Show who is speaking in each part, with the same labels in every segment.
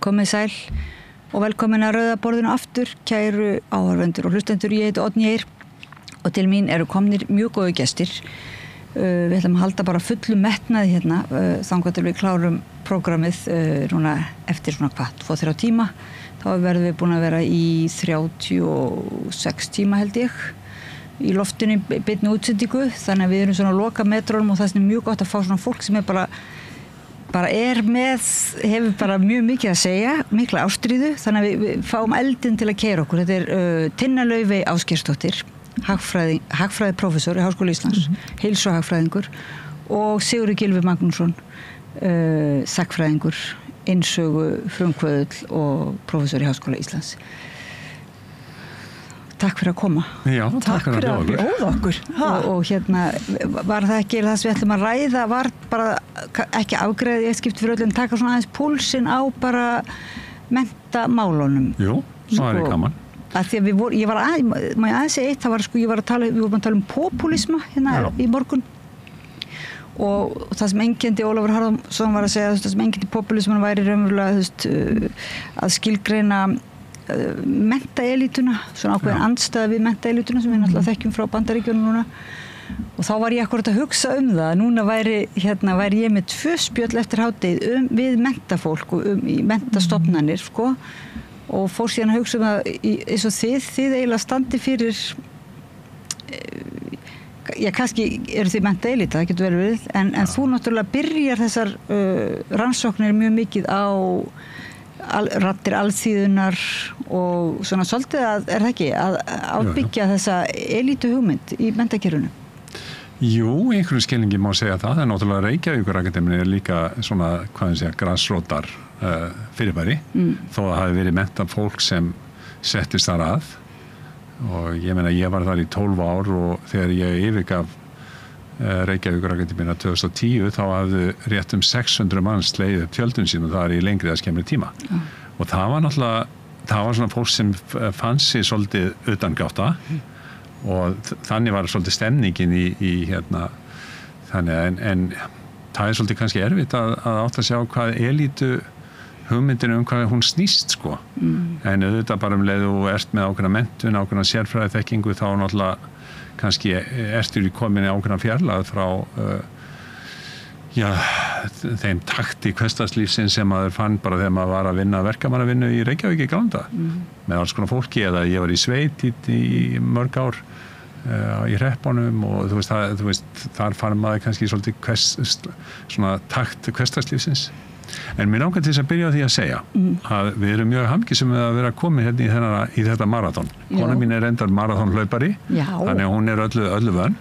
Speaker 1: Komið sæl og velkomin að Rauða borðinu aftur, kæru áhorfendur og hlustendur. Ég heiti Oddný Eir og til mín eru komnir mjög góðu gestir. Við ætlum að halda bara fullum metnaði hérna, þangað til við klárum prógramið núna eftir svona 2-3 tíma. Þá verðum við búin að vera í 36 tíma held ég í loftinu beinni útsendingu, þannig að við erum svona að loka metrónum og það er mjög gott að fá svona fólk sem er bara er með, hefur bara mjög mikið að segja, mikla ástríðu, þannig að við fáum eldin til að keyra okkur. Þetta er Tinna Laufey Ásgeirsdóttir, hagfræðiprófessor í Háskóla Íslands, heilsuhagfræðingur, og Sigurður Gylfi Magnússon, sagnfræðingur, innsögu, frumkvöðull og prófessor í Háskóla Íslands. Takk fyrir að koma.
Speaker 2: Já, takk fyrir að
Speaker 1: bjóða okkur. Og hérna, var það ekki það sem við ætlum að ræða, var bara ekki afgreiðið eitt skipti fyrir öll, en taka svona aðeins púlsinn á bara menntamálunum.
Speaker 2: Jú, það er gaman.
Speaker 1: Að því að ég var aðeins eitt, það var við vorum að tala um popúlisma hérna í morgun. Og það sem einkenndi Ólafur Harðarson var að segja, það sem einkenndi popúlisman væri raunverulega að skilgreina menntaelítuna, svona ákveðin andstæða við menntaelítuna sem við náttúrulega þekkjum frá Bandaríkjunum núna. Og þá var ég akkúrat að hugsa það. Núna væri ég með 2 spjöll eftir hádegið við menntafólk og í menntastofnanir, sko. Og fór síðan að hugsa það eins og þið eiginlega standi fyrir, kannski eru þið menntaelíta, það getur vel verið, en þú náttúrulega byrjar þessar rannsóknir mjög mikið á raddir alþýðunar og svona svolítið er það ekki að ábyggja þessa elítu hugmynd í menntakerfinu?
Speaker 2: Jú, einhverju skilningi má segja það. Það er náttúrulega Reykjavíkurakademían er líka svona, grasrótar fyrirbæri, þó að það hafi verið menntafólk sem settist þar að. Og ég meina, ég var þar í 12 ár og þegar ég yfirgaf Reykjavíkurakademíuna 2010 þá hafðu rétt 600 manns slegið upp tjöldun sín og það í lengri eða skemmri tíma. Og það var náttúrulega, það var svona fólk sem fann sig svolítið utangátta og þannig var svolítið stemningin í hérna, þannig en það er svolítið kannski erfitt að átta að sjá hvað elítu hugmyndinu hvað hún snýst, sko. En auðvitað bara leið og ert með ákveðna menntun, ákveðna sérfræðiþekkingu, þá náttúrulega kannski ertur í kominni ákveðna fjarlægð frá þeim takti hversdagslífsins sem maður fann bara þegar maður var að vinna verkamannavinnu í Reykjavík í Granda með alls konar fólki, eða ég var í sveit í mörg ár í hreppunum og þú veist þar fann maður kannski svolítið svona takt hversdagslífsins. En mér langar til þess að byrja á því að segja að við erum mjög hamngisum með að vera komin hérna í þetta marathon. Kona mín er reyndar marathonhlaupari, þannig að hún er öllu vön.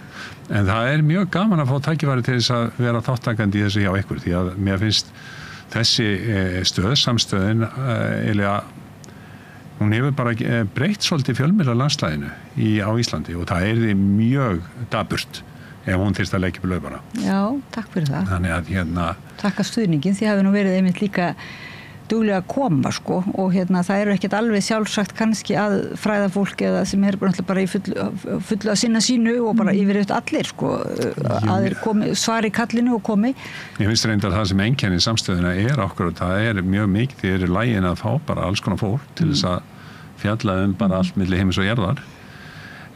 Speaker 2: En það er mjög gaman að fá tækifæri til þess að vera þáttakandi í þessu hjá ykkur, því að mér finnst þessi samstöðin hún hefur bara breytt svolítið fjölmiðlalandslaginu á Íslandi og það er mjög daburt ef hún þyrst að leggja upp laupara. Já, takk fyrir það. Þannig að takk að stuðningin, því hafi nú verið einmitt líka duglega að koma, sko, og það eru ekkert alveg sjálfsagt kannski að fræða fólk eða sem er bara í fullu að sinna sínu og bara yfir allir, sko, að þeir svari kallinu og komi. Ég finnst reyndar það sem einkennir samstöðuna akkurat, það er mjög mikið, þeir eru lagin að fá bara alls konar fólk til þess að fjalla bara allt milli heims og jarðar.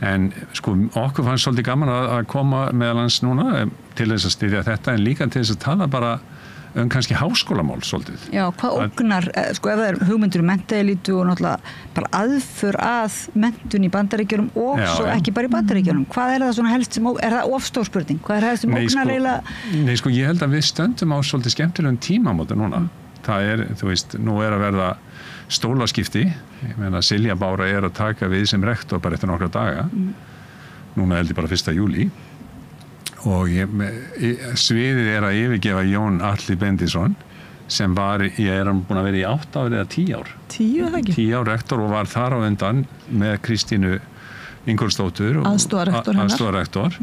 Speaker 2: En sko, okkur fannst svolítið gaman að koma meðal hans núna til þess að styðja þetta, en líka til þess að tala bara kannski háskólamál svolítið. Já, hvað ógnar, sko, ef það er hugmyndur menntaelítu og náttúrulega bara aðför að menntun í Bandaríkjunum og svo ekki bara í Bandaríkjunum. Hvað er það svona helst sem, er það ofstór spurning? Hvað er helst sem ógnar eiginlega? Nei, sko, ég held að við stöndum á svolítið skemmtilegum tímamóti núna. Það er, þú veist, nú er að verða stólaskipti. Ég meina, Silja Bára er að taka við sem rektor bara eftir nokkra daga. Núna held ég bara 1. júlí. Og sviðið er að yfirgefa Jón Atli Bendisson sem ég er búin að vera í 8 ár eða 10 ár. 10 eða ekki? 10 ár rektor og var þar á undan með Kristínu Ingólfsdóttur aðstoðarrektor.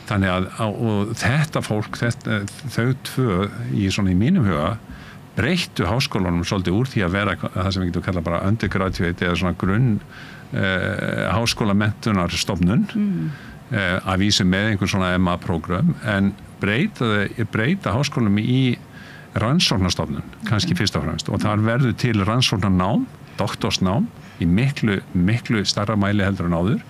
Speaker 2: Þannig að og þetta fólk, þau tvö í mínum huga breyttu háskólanum svolítið úr því að vera það sem við getum kallað bara undergraduate eða svona grunn háskólamenntunarstofnun að vísu með einhver svona MA-prógram en breyta háskólanum í rannsóknarstofnun, kannski fyrst og fremst, og þar verður til rannsóknarnám, doktorsnám, í miklu starra mæli heldur en áður,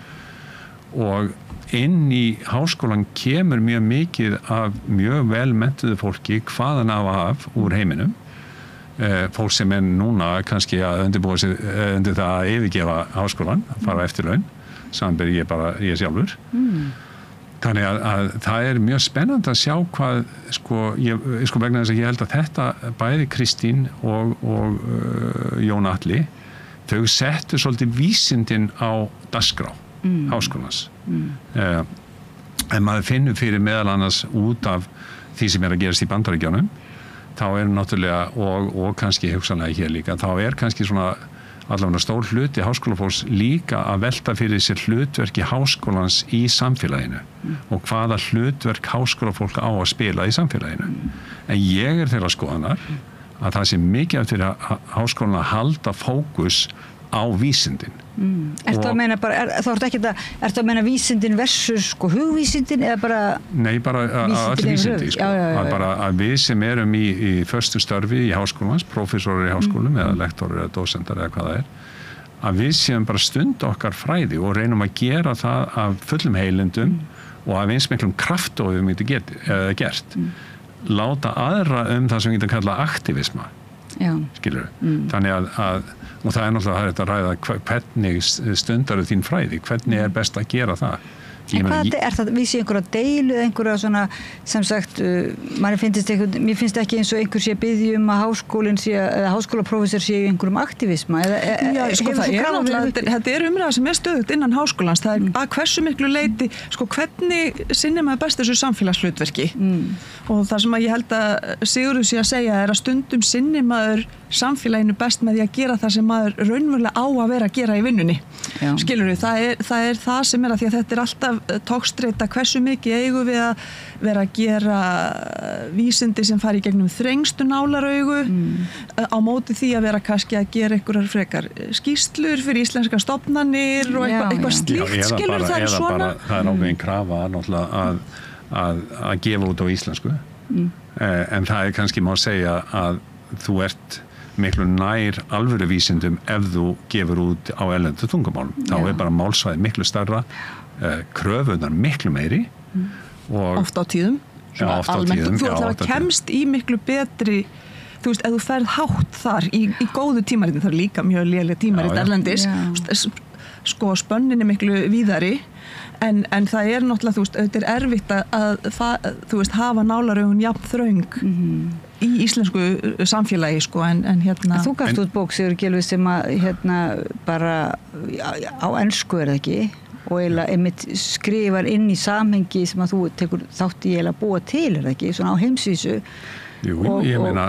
Speaker 2: og inn í háskólan kemur mjög mikið af mjög vel menntuðu fólki hvaðan af úr heiminum, fólk sem núna kannski að undirbúa sig undir það að yfirgefa háskólan, að fara eftir laun, samanber ég sjálfur. Þannig að það mjög spennandi að sjá hvað, vegna þess að ég held að þetta bæði Kristín og Jón Atli, þau settu svolítið vísindin á dagskrá háskólans. En maður finnur fyrir meðal annars út af því sem að gerast í Bandaríkjunum, þá náttúrulega, og kannski hugsanlega hér líka, þá kannski svona allavega stór hluti háskólafólks líka að velta fyrir sér hlutverki háskólans í samfélaginu og hvaða hlutverk háskólafólk á að spila í samfélaginu. En ég þeirra skoðanar að það sé mikið eftir háskólan að halda fókus á vísindin.
Speaker 1: Ertu að meina bara, ertu að meina vísindin versus hugvísindin eða bara...
Speaker 2: Nei, bara öll vísindi, að við sem erum í förstu störfi í háskólans, prófessorar í háskólum eða lektorar eða dósentar eða hvað það að við séum bara stund okkar fræði og reynum að gera það af fullum heilindum og af eins miklum krafti og við getum gert. Láta aðra það sem við getum kallað aktivisma. Skilur þannig að og það náttúrulega þetta að ræða hvernig stundar þín fræði, hvernig best að gera það. En hvað
Speaker 1: það, vísi einhverja deilu, einhverja svona, sem sagt, mér finnst ekki eins og einhver sé biðja að háskólinn sé, eða háskólaprófessor sé í einhverjum aktivisma, eða
Speaker 3: þetta umræða sem stöðugt innan háskólans, það að hversu miklu leyti, hvernig sinnir maður best þessu samfélagshlutverki og það sem að ég held að Sigurður sé að segja að stundum sinnir maður samfélaginu best með því að gera það sem maður raunverulega á að vera að gera í vinnunni. Skilurðu, það það sem að því að þetta alltaf togstreita hversu mikið eigum við að vera að gera vísindi sem fari í gegnum þrengstu nálaraugu á móti því að vera kannski að gera einhverjar frekar skýrslur fyrir íslenska stofnanir og eitthvað slíkt, skilur það svona.
Speaker 2: Það ákveðin krafa náttúrulega að gefa út á íslensku en það kannski má segja að þú ert miklu nær alvöru vísindum ef þú gefur út á erlendu tungumálum. Þá bara málsvæði miklu stærra, kröfunar miklu meiri og
Speaker 3: oft á tíðum.
Speaker 2: Oft á tíðum.
Speaker 3: Þú alltaf kemst í miklu betri, þú veist, ef þú ferð hátt þar í góðu tímaritin, það líka mjög léleg tímarit erlendis, spönnin miklu víðari, en það náttúrulega, þú veist, auðvitað erfitt að þú veist, hafa nálaraugun jafn þröng í íslensku samfélagi, en hérna...
Speaker 1: Þú gafst út bók, Sigurður Gylfi, sem að bara á ensku það ekki, og einmitt skrifar inn í samhengi sem að þú tekur þátt í að búa til það ekki, svona á heimsvísu.
Speaker 2: Jú, ég meina,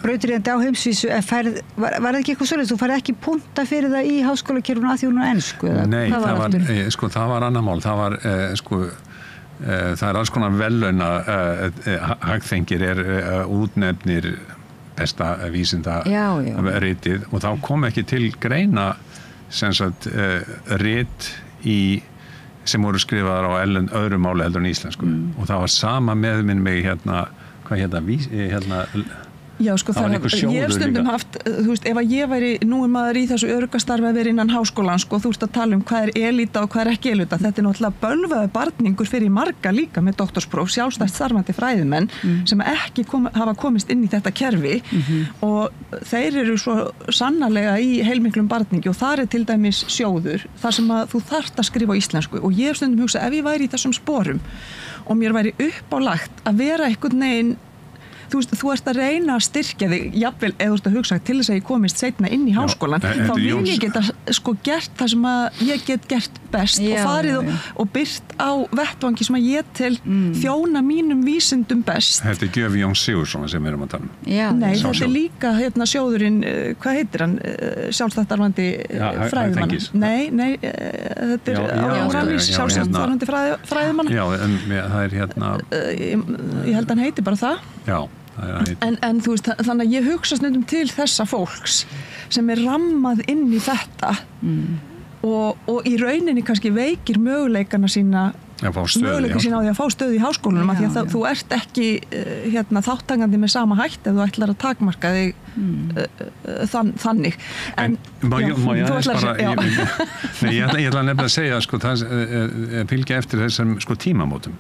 Speaker 1: brautriðandi á heimsvísu, var það ekki eitthvað svolítið, þú færði ekki punta fyrir það í háskólakerfinu að því hún á ensku?
Speaker 2: Nei, það var annar mál, það var, það alls konar veluna hagþengir útnefnir besta vísinda ritið og þá kom ekki til greina sem sagt rit sem voru skrifaðar á öðrum máli heldur en íslensku og það var sama með mig
Speaker 3: Já, það ég hef stundum haft, þú veist, ef að ég væri nú maður í þessu öryggastarfi að vera innan háskólan, þú veist að tala hvað elita og hvað ekki elita, þetta náttúrulega bölvaði barningur fyrir marga líka með doktorspróf, sjálfstætt starfandi fræðimenn sem ekki hafa komist inn í þetta kerfi og þeir eru svo sannarlega í heilmiklum barningi og þar til dæmis sjóður, þar sem að þú þarft að skrifa á íslensku og ég hef stundum hugsað ef ég væri í þessum sporum og mér væri uppálagt að vera einhvern veginn þú veist, þú ert að reyna að styrkja þig jafnvel, eða þú ert að hugsa til þess að ég komist seinna inn í háskólan, þá vil ég geta gert það sem að ég get gert best og farið og byrt á vettvangi sem að ég til þjóna mínum vísindum best.
Speaker 2: Þetta Gjöf Jón Sigurðsson sem við erum að tala
Speaker 3: Nei, þetta líka sjóðurinn, hvað heitir hann? Sjálfstættarvandi fræðimann. Nei, þetta Áralís, sjálfstættarvandi fræðimann.
Speaker 2: Já, en það
Speaker 3: ég held hann heiti bara það.
Speaker 2: Já.
Speaker 3: En þú veist, þannig að ég hugsa stundum til þessa fólks sem rammað inn í þetta og í rauninni kannski veikir möguleikana sína möguleika sín á því að fá stöðu í háskólanum af því að þú ert ekki þátttakandi með sama hætti ef þú ætlar að takmarka þig þannig.
Speaker 2: En ég ætla nefnilega að segja sko, það fylgja eftir þessum sko, tímamótum.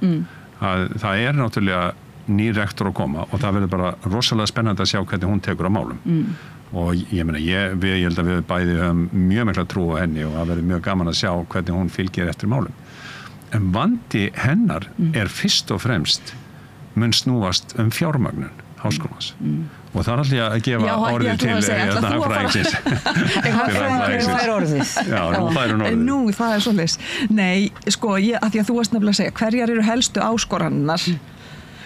Speaker 2: Að það náttúrulega nýr rektor að koma og það verður bara rosalega spennandi að sjá hvernig hún tekur á málum. Og ég held að við bæði höfum mjög mikla trú á henni og það verður mjög gaman að sjá hvernig hún fylgir eftir málum. En vandi hennar fyrst og fremst mun snúast fjármögnun háskólans. Og það alltaf að gefa orðið til hagfræðingsins.
Speaker 1: Hagfræðingur fær orðið.
Speaker 2: Já, nú fær hún orðið.
Speaker 3: Nú, það svoleiðis. Nei, sko, að því að þú varst nefnilega að segja, hverjar eru helstu áskoranirnar?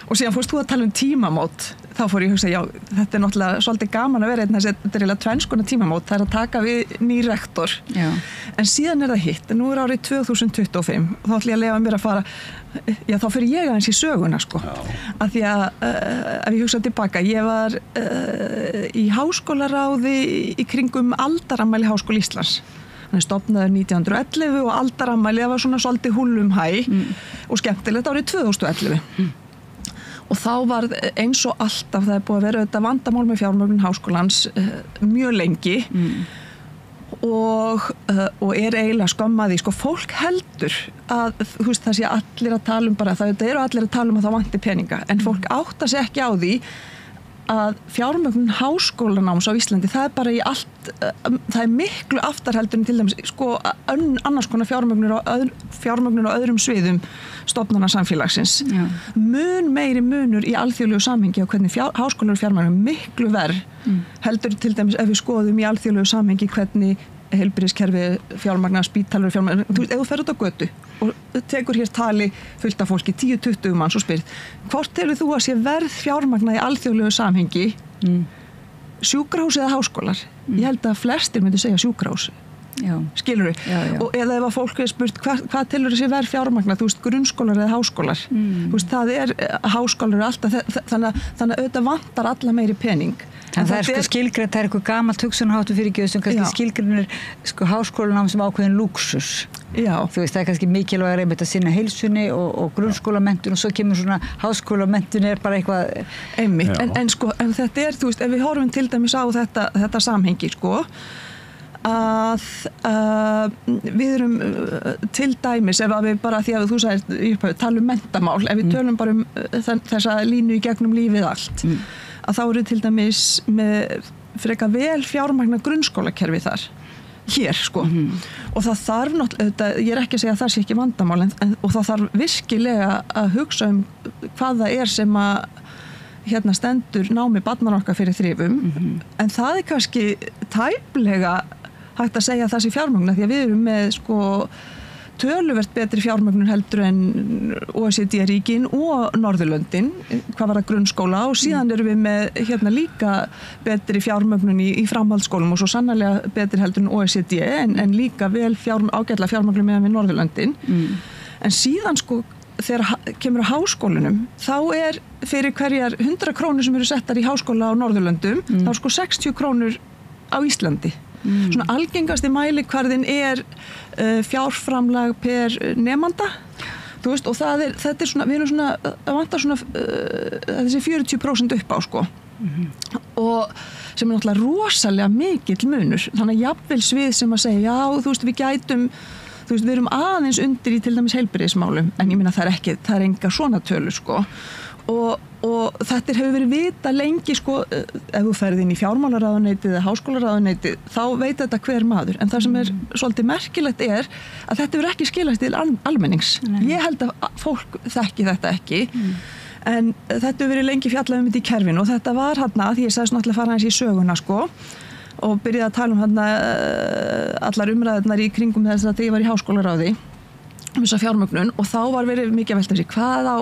Speaker 3: Og síðan fórst þú að tala tímamót, þá fór ég að hugsa, já, þetta náttúrulega svolítið gaman að vera, þetta eiginlega tvenns konar tímamót, það að taka við ný rektor. Já. En síðan það hitt, nú árið 2025, og þá ætla ég að leyfa mér að fara, já, þá fyrir ég aðeins í söguna, sko. Já. Af því að, ef ég hugsa tilbaka, ég var í háskólaráði í kringum aldarafmæli Háskóla Íslands. Hann stofnaður 1911 og aldarafmæli, það var svona svolítið húllum hæ og skemmtilegt árið 2011. Og þá var eins og alltaf, það búið að vera þetta vandamál með fjármögnun háskólans mjög lengi og eiginlega skömmaði, sko, fólk heldur að, þú veist, það sé allir að tala bara, það eru allir að tala að það vanti peninga, en fólk áttar sig ekki á því að fjármögnun háskólanáms á Íslandi, það bara í allt, það miklu aftarheldur en til dæmis, sko, annars konar fjármögnun á öðrum sviðum stofnana samfélagsins. Já. Mun meiri munur í alþjóðlegu samhengi og hvernig háskólar fjármögnun miklu verð heldur til dæmis ef við skoðum í alþjóðlegu samhengi hvernig heilbrigðiskerfi fjármagna, spítalar fjármagna, þú veist, ef þú fer út á götu og tekur hér tali fullt af fólki, 10-20 manns og spyrir, hvort telur þú að sé verð fjármagna í alþjóðlegu samhengi sjúkrahús eða háskólar? Ég held að flestir myndi segja sjúkrahús. Skilurðu? Og eða ef að fólk er spurt hvað telur þessi verð fjármagna, þú veist, grunnskólar eða háskólar, þú veist, það háskólar alltaf, þannig að auðvitað vantar alla meiri pening.
Speaker 1: En það sko skilgreint, það eitthvað gamalt hugsunarháttur fyrir ekki sem kannski skilgreinir sko háskólanám sem ákveðin lúksus. Já. Þú veist, það kannski mikilvæg einmitt að sinna heilsunni og grunnskólamenntun og svo kemur svona háskólamenntun bara eitthvað
Speaker 3: einmitt, en sko, en þetta þú veist, ef við horfum til dæmis á þetta samhengi, sko, að við erum til dæmis, ef við bara, því að þú sagðir tala menntamál, ef við tölum bara þessa línu í gegnum lífið allt, að þá eru til dæmis með frekar vel fjármagna grunnskólakerfi þar hér, sko. Og það þarf náttúrulega, ég ekki að segja að það sé ekki vandamál, og það þarf virkilega að hugsa hvað það sem að hérna stendur námi barnanna okkar fyrir þrifum, en það kannski tæplega hægt að segja að það sé fjármögnun, því að við erum með, sko, töluvert betri fjármögnun heldur en OECD-ríkin og Norðurlöndin, hvað var það grunnskóla, og síðan erum við með hérna líka betri fjármögnun í framhaldsskólum og svo sannarlega betri heldur en OECD, en líka vel ágætlega fjármögnun með Norðurlöndin. En síðan, sko, þegar kemur á háskólunum, þá fyrir hverjar 100 krónur sem eru settar í háskóla á Norðurlöndum, þá sko 60 krónur á Íslandi. Svona algengasti mælikvarðin fjárframlag per nemanda, þú veist, og þetta svona, við erum svona, það vantar svona þessi 40% upp á, sko, og sem náttúrulega rosalega mikill munur, þannig að jafnvel svið sem að segja, já, þú veist, við gætum, þú veist, við erum aðeins undir í til dæmis heilbrigðismálum, en ég meina það enga svona tölu, sko, og þetta hefur verið vita lengi, sko, ef þú ferð inn í fjármálaráðuneytið eða háskólaráðuneytið, þá veit þetta hver maður, en það sem svolítið merkilegt að þetta hefur ekki skilast til almennings. Ég held að fólk þekki þetta ekki, en þetta hefur verið lengi fjallað þetta í kerfinu, og þetta var hérna, því ég sagðist náttúrulega fara hans í söguna, sko, og byrjaði að tala hérna allar umræðurnar í kringum þess að ég var í háskólaráði þessa fjármögnun, og þá var verið mikið að velta sig, hvað á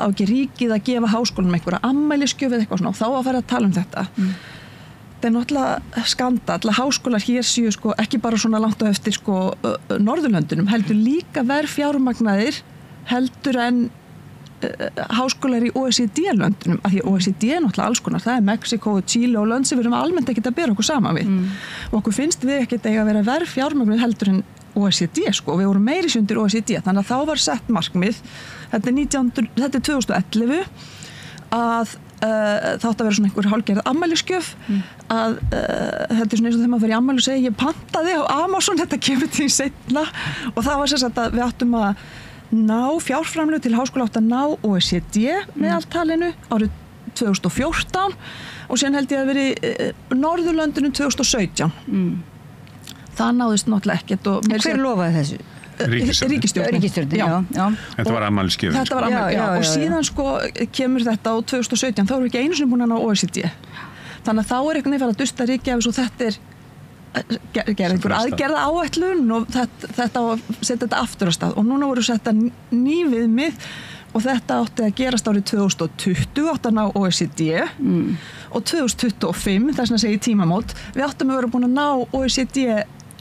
Speaker 3: ekki ríkið að gefa háskólum einhverja ammælisgjöf eða eitthvað svona, og þá að fara að tala þetta. Það náttúrulega skandall að háskólar hér séu, sko, ekki bara svona langt á eftir, sko, Norðurlöndunum, heldur líka verð fjármagnaðir heldur en háskólar í OECD-löndunum, af því OECD náttúrulega alls konar, það Mexiko, Chile og lönd sem við erum almennt ekkert að bera okkur saman við, og okkur finnst við ekkert að vera verð fjármagnaðir heldur en OECD sko, við vorum meiri undir OECD, þannig að þá var sett markmið, þetta er 2011 að þátt að vera svona einhver hálfgerð afmælisgjöf að þetta er svona eins og þegar maður fer í afmæli og segja ég pantaði á Amazon, þetta kemur til seinna og það var sem sagt að við áttum að ná fjárframlög til háskóla átt að ná OECD meðaltalinu árið 2014 og síðan held ég að veri Norðurlöndunum 2017 það náðist náttúrulega ekkert og
Speaker 1: hver lofaði þessu? Ríkisstjórnin, já.
Speaker 2: Þetta var afmælisgjöf.
Speaker 3: Þetta var afmælisgjöf, já. Og síðan sko kemur þetta á 2017, þá erum við ekki einu sinni búin að ná OECD. Þannig að þá er einhvern veginn farið að dusta Reykjavík og þetta er gerð einhver aðgerða áætlun og þetta að setja þetta aftur á stað. Og núna voru setta ný viðmið og þetta átti að gerast árið 2020, átti að ná OECD og 2025, þess að segja tímamót, við áttum að vera búin að ná OECD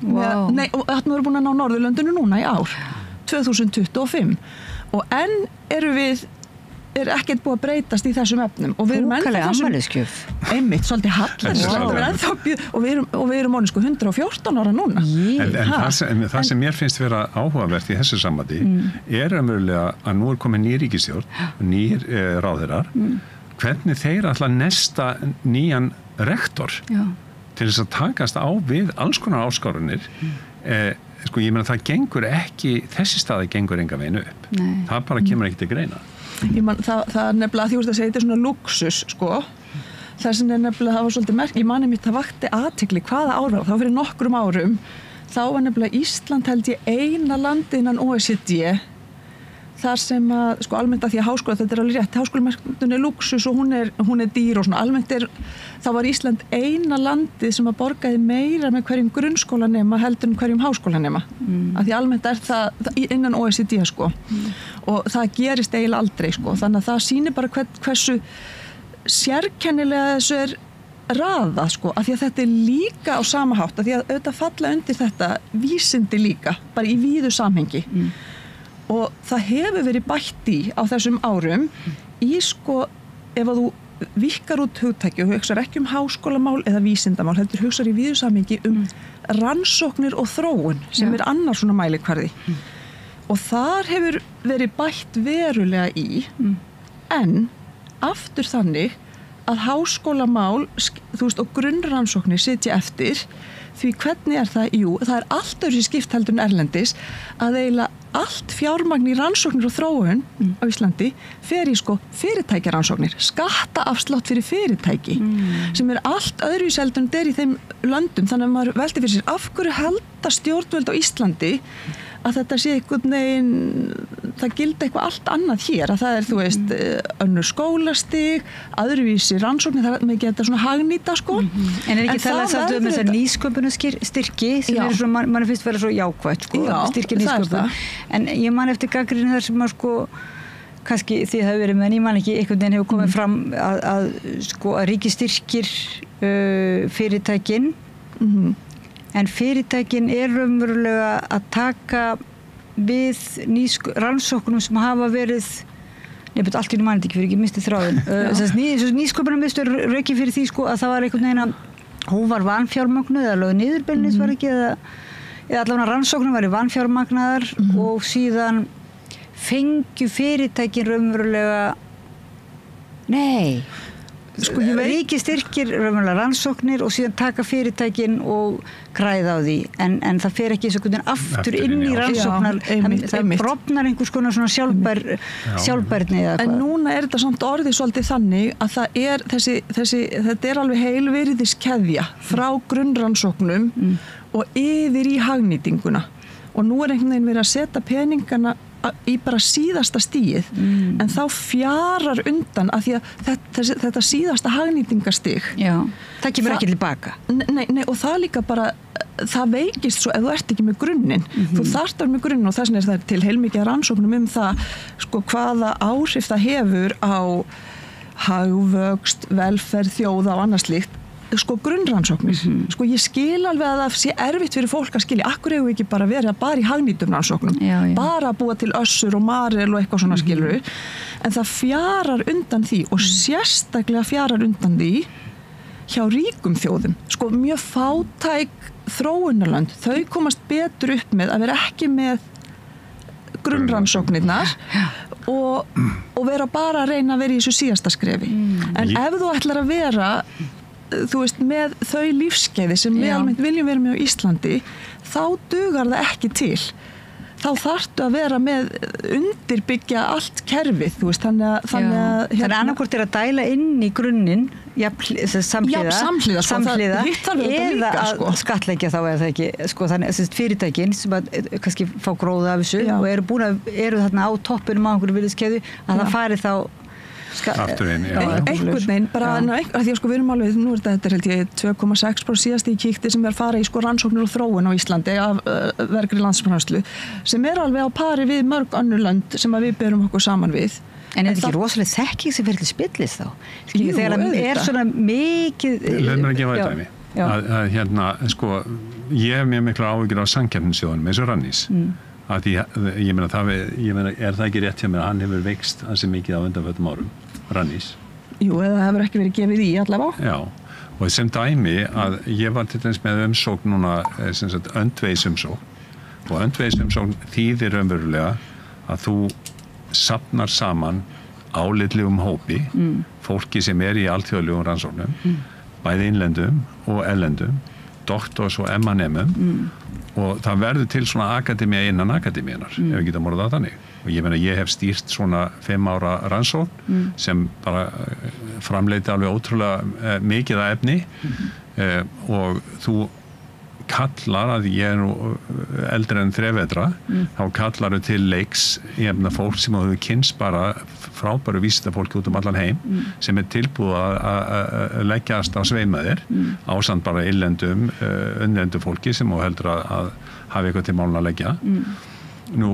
Speaker 3: wow. Nei, og við erum búin að ná Norðurlöndinu núna í ár 2025 og enn er ekkert búið að breytast í þessum efnum og við erum ennþá einmitt, svolítið hallar og við erum orðin sko 114 ára núna
Speaker 2: en það sem mér finnst vera áhugavert í þessu sambandi er raunverulega að nú er komið ný ríkisstjórn, nýr ráðherrar hvernig þeir ætla að nesta nýjan rektor til þess að takast á við alls konar áskorunir sko ég meina það gengur ekki þessi staði gengur enga veginn upp það bara kemur ekki til greina
Speaker 3: það er nefnilega að því að segja þetta er svona luxus sko þess að nefnilega það var svolítið merk ég manni mitt það vakti athygli hvaða ára þá fyrir nokkrum árum þá var nefnilega Ísland held ég eina landi innan OECD þar sem að, sko almennt að því að háskóla, þetta er alveg rétt, háskólamerktun er luxus og hún er dýr og svona, almennt þá var Ísland eina landið sem að borgaði meira með hverjum grunnskólanema heldur en hverjum háskólanema. Af því almennt er það innan OECD sko og það gerist eiginlega aldrei sko, þannig að það sýnir bara hversu sérkennilega þessu er raðað sko, af því að þetta er líka á sama hátt, af því að auðvitað falla undir þetta vísindi líka, bara í víðu samhengi. Og það hefur verið bætt í á þessum árum í sko, ef að þú víkkar út hugtæki og hugsar ekki háskólamál eða vísindamál, heldur hugsar í víðusamhengi rannsóknir og þróun sem er annar svona mælikvarði. Og þar hefur verið bætt verulega í, en aftur þannig að háskólamál, þú veist, og grunnrannsóknir sitja eftir, því hvernig það? Jú, það er allt öðru skipt heldur en erlendis að eiginlega allt fjármagn í rannsóknir og þróun á Íslandi fer í sko fyrirtækjarannsóknir, skattaafslátt fyrir fyrirtæki sem er allt öðru heldur en í þeim löndum, þannig að maður velti fyrir sér af hverju halda stjórnvöld á Íslandi að þetta sé einhvern veginn, það gildi eitthvað allt annað hér, að það er, þú veist, önnur skólastig, aðruvísi rannsóknir, það er mikið þetta svona hagnýta, sko.
Speaker 1: En er ekki talað samt þess að nýsköpunarstyrki sem eru svona, mann finnst vera svo jákvætt, sko, styrki nýsköpun. En ég man eftir gagnrýni þar sem að, sko, kannski því það hefur verið, en ég man ekki, einhvern veginn hefur komið fram að ríkisstyrkir fyrirtækin, en fyrirtækin er raunverulega að taka við rannsóknum sem hafa verið allt í mann ekki fyrir ekki misti þráðin nýsköpunarmiðstöð rauki fyrir því sko að það var einhvern veginn að hún var vanfjármagnuð eða lögð niðurbyrnis var ekki eða allavega rannsóknum var í vanfjármagnaðar og síðan fengju fyrirtækin raunverulega sko ríkistyrkir raunverulega rannsóknir og síðan taka fyrirtækin og græða á því en það fer ekki eins og hvernig aftur inn í rannsóknar það brotnar einhvers konar svona sjálfbærni eða
Speaker 3: en núna er þetta samt orðið svolítið þannig að það er þetta er alveg heilvirðiskeðja frá grunnrannsóknum og yfir í hagnýtinguna og nú er einhvern veginn verið að setja peningana í bara síðasta stigið en þá fjarar undan af því að þetta síðasta hagnýtingastig
Speaker 1: það kemur ekki tilbaka
Speaker 3: nei, og það líka bara það veikist svo ef þú ert ekki með grunninn þú þarftar með grunninn og þess vegna er það til heilmikið rannsóknum það sko hvaða áhrif það hefur á hagvöxt, velferð, þjóða og annað slíkt sko grunnrannsóknir sko ég skil alveg að það sé erfitt fyrir fólk að skilja akkur hefur ekki bara verið bara í hagnýtum rannsóknum bara að búa til össur og marel og eitthvað svona skilur en það fjarar undan því og sérstaklega fjarar undan því hjá ríkum þjóðum. Sko mjög fátæk þróunarlönd, þau komast betur upp með að vera ekki með grunnrannsóknirnar og vera bara að reyna að vera í þessu síðasta skrefi. En ef þú ætlar að vera, þú veist, með þau lífskeiði sem við almennt viljum vera með á Íslandi, þá dugar það ekki til. Þá þarftu að vera með undirbyggja allt kerfið, þú veist, þannig að
Speaker 1: annarkvort að dæla inn í grunninn samhliða eða að skattleggja þá eða það ekki, sko, þannig að fyrirtækin sem að kannski fá gróða af þessu og eru þarna á toppinum á einhverju virðiskeðju að það fari þá
Speaker 2: aftur einn,
Speaker 3: einhvern veginn, bara því að sko við erum alveg, nú þetta held ég 2,6% síðast í kíkti sem fara í sko rannsóknir og þróun á Íslandi af vergri landsframleiðslu sem alveg á pari við mörg önnur lönd sem að við berum okkur saman við.
Speaker 1: En þetta ekki rosalega þekking sem fyrir til spillis þá? Þegar það svona mikið...
Speaker 2: Leð mér að gefa þetta dæmi. Að hérna, sko, ég hef mjög mikla áhyggjur á samkeppnissjóðunum eins og Rannís. Að ég meina, er það ekki rétt hjá mér að hann hefur veikst ansi mikið á undanförnum árum, Rannís?
Speaker 3: Jú, eða það hefur ekki verið gefið í allavega.
Speaker 2: Já, og sem dæmi að ég var til dæmis með umsókn núna, sem sagt, öndvegisumsókn. Og öndvegisumsókn þýðir raunverulega að þú safnar saman álitlegum hópi, fólki sem í alþjóðlegum rannsóknum, bæði innlendum og erlendum, doktors og MA-nemum og það verður til svona akademía innan akademíunar, ef við getum orðað þannig. Og ég meina, ég hef stýrt svona 5 ára rannsókn sem bara framleiti alveg ótrúlega mikið af efni og þú kallar, að ég er nú eldri en 3 vetra, þá kallar þau til leiks fólk sem hefur kynst bara frábæru vísindafólki út allan heim sem tilbúið að leggjast á sveimaðir ásamt bara illendum, unnendum fólki sem heldur að hafa eitthvað til málun að leggja. Nú,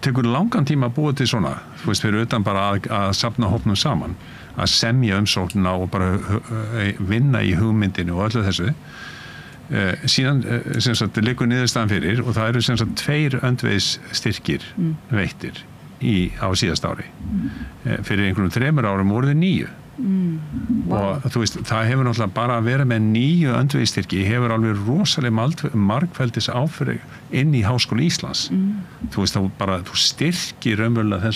Speaker 2: tekur langan tíma að búa til svona, þú veist, fyrir utan bara að safna hópnum saman, að semja umsóknina og bara vinna í hugmyndinu og öllu þessu. Síðan sem sagt liggur niðurstaðan fyrir og það eru sem sagt 2 öndvegisstyrkir veittir á síðasta ári. Fyrir einhverjum 3 árum voru þið 9. Og þú veist, það hefur náttúrulega bara að vera með 9 öndvegisstyrki hefur alveg rosalega margfeldis áfyrir inn í Háskóla Íslands. Þú veist, þú styrkir raunverulega